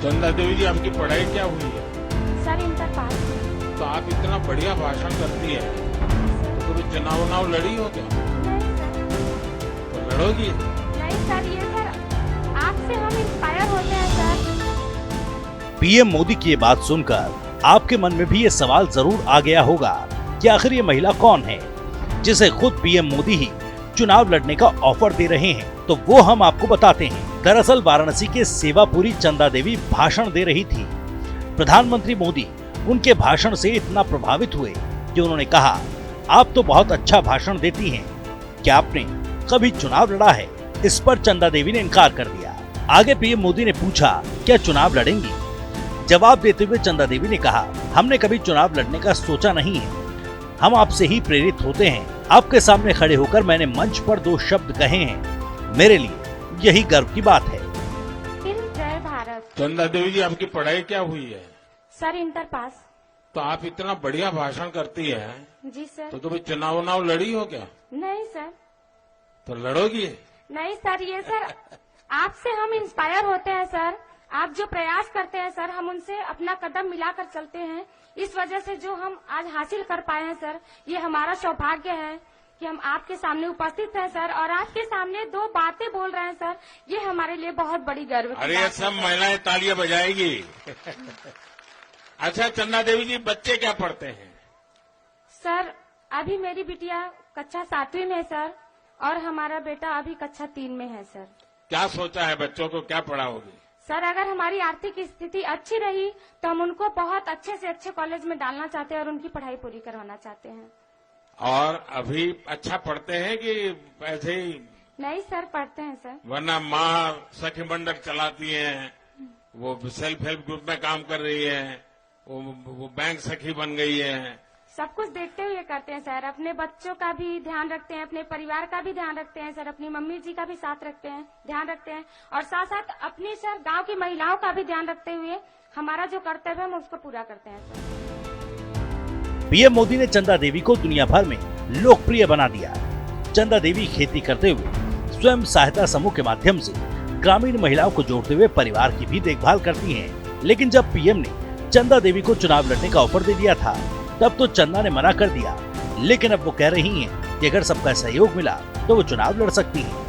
चंदा देवी जी, आपकी पढ़ाई क्या हुई है? सर इंटर पास हुई। तो आप इतना बढ़िया भाषण करती है, तो कभी चुनाव लड़ी हो क्या? नहीं सर। तो लड़ोगी? नहीं सर, ये सर आपसे हम इंस्पायर होते हैं सर। पीएम मोदी की ये बात सुनकर आपके मन में भी ये सवाल जरूर आ गया होगा कि आखिर ये महिला कौन है जिसे खुद पीएम मोदी ही चुनाव लड़ने का ऑफर दे रहे हैं। तो वो हम आपको बताते हैं। दरअसल वाराणसी के सेवापुरी चंदा देवी भाषण दे रही थी। प्रधानमंत्री मोदी उनके भाषण से इतना प्रभावित हुए कि उन्होंने कहा, आप तो बहुत अच्छा भाषण देती हैं, क्या आपने कभी चुनाव लड़ा है? इस पर चंदा देवी ने इनकार कर दिया। आगे पीएम मोदी ने पूछा, क्या चुनाव लड़ेंगी? जवाब देते हुए चंदा देवी ने कहा, हमने कभी चुनाव लड़ने का सोचा नहीं है, हम आपसे ही प्रेरित होते हैं। आपके सामने खड़े होकर मैंने मंच पर 2 शब्द कहे हैं, मेरे लिए यही गर्व की बात है। फिल्म जय भारत। चंदा देवी जी, आपकी पढ़ाई क्या हुई है? Sir inter pass. तो आप इतना बढ़िया भाषण करती है, जी सर। तो कभी चुनाव लड़ी हो क्या? नहीं सर। तो लड़ोगी? नहीं सर, ये सर आपसे हम इंस्पायर होते हैं सर। आप जो प्रयास करते हैं सर, हम उनसे अपना कदम मिलाकर चलते हैं। इस वजह से जो हम आज हासिल कर पाए हैं सर, ये हमारा सौभाग्य है कि हम आपके सामने उपस्थित हैं सर, और आपके सामने 2 बातें बोल रहे हैं सर। ये हमारे लिए बहुत बड़ी गर्व की अरे बात है सब सर। महिलाएं तालियां बजाएगी। अच्छा चंदा देवी जी, बच्चे क्या पढ़ते हैं? सर अभी मेरी बिटिया कक्षा 7वीं में है सर, और हमारा बेटा अभी कक्षा 3 में है सर। क्या सोचा है, बच्चों को क्या पढ़ाओगी? सर अगर हमारी आर्थिक स्थिति अच्छी रही तो हम उनको बहुत अच्छे से अच्छे कॉलेज में डालना चाहते हैं और उनकी पढ़ाई पूरी करवाना चाहते हैं। और अभी अच्छा पढ़ते हैं कि ऐसे ही? नहीं सर, पढ़ते हैं सर। वरना माँ सखी मंडल चलाती हैं, वो सेल्फ हेल्प ग्रुप में काम कर रही है, वो बैंक सखी बन गई है। सब कुछ देखते हुए करते हैं सर। अपने बच्चों का भी ध्यान रखते हैं, अपने परिवार का भी ध्यान रखते हैं सर, अपनी मम्मी जी का भी साथ रखते हैं, ध्यान रखते हैं, और साथ साथ अपनी सर गांव की महिलाओं का भी ध्यान रखते हुए हमारा जो कर्तव्य है हम उसको पूरा करते हैं सर। पीएम मोदी ने चंदा देवी को दुनिया भर में लोकप्रिय बना दिया। चंदा देवी खेती करते हुए स्वयं सहायता समूह के माध्यम से ग्रामीण महिलाओं को जोड़ते हुए परिवार की भी देखभाल करती हैं। लेकिन जब पीएम ने चंदा देवी को चुनाव लड़ने का ऑफर दे दिया था, तब तो चंदा ने मना कर दिया। लेकिन अब वो कह रही हैं कि अगर सबका सहयोग मिला तो वो चुनाव लड़ सकती हैं।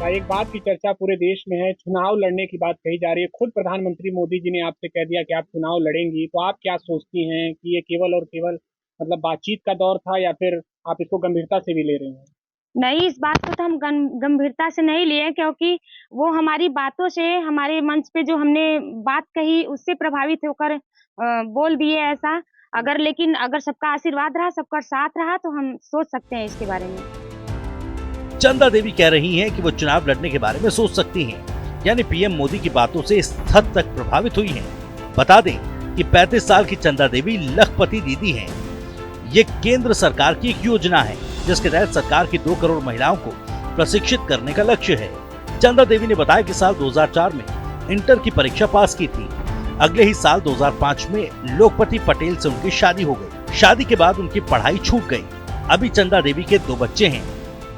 एक बात की चर्चा पूरे देश में है, चुनाव लड़ने की बात कही जा रही है। खुद प्रधानमंत्री मोदी जी ने आपसे कह दिया कि आप चुनाव लड़ेंगी, तो आप क्या सोचती हैं कि ये केवल और केवल मतलब बातचीत का दौर था, या फिर आप इसको गंभीरता से भी ले रही हैं? नहीं, इस बात को तो हम गंभीरता से नहीं लिए, क्योंकि वो हमारी बातों से, हमारे मंच पे जो हमने बात कही उससे प्रभावित होकर बोल दिए ऐसा। लेकिन अगर सबका आशीर्वाद रहा, सबका साथ रहा, तो हम सोच सकते हैं इसके बारे में। चंदा देवी कह रही हैं कि वो चुनाव लड़ने के बारे में सोच सकती हैं, यानी पीएम मोदी की बातों से इस हद तक प्रभावित हुई हैं। बता दें कि 35 साल की चंदा देवी लखपति दीदी हैं। ये केंद्र सरकार की एक योजना है जिसके तहत सरकार की 2 करोड़ महिलाओं को प्रशिक्षित करने का लक्ष्य है। चंदा देवी ने बताया कि साल 2004 में इंटर की परीक्षा पास की थी। अगले ही साल 2005 में लोकपति पटेल से उनकी शादी हो गई। शादी के बाद उनकी पढ़ाई छूट गई। अभी चंदा देवी के 2 बच्चे हैं।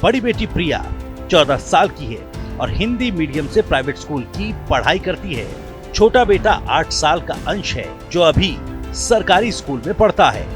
बड़ी बेटी प्रिया 14 साल की है और हिंदी मीडियम से प्राइवेट स्कूल की पढ़ाई करती है। छोटा बेटा 8 साल का अंश है जो अभी सरकारी स्कूल में पढ़ता है।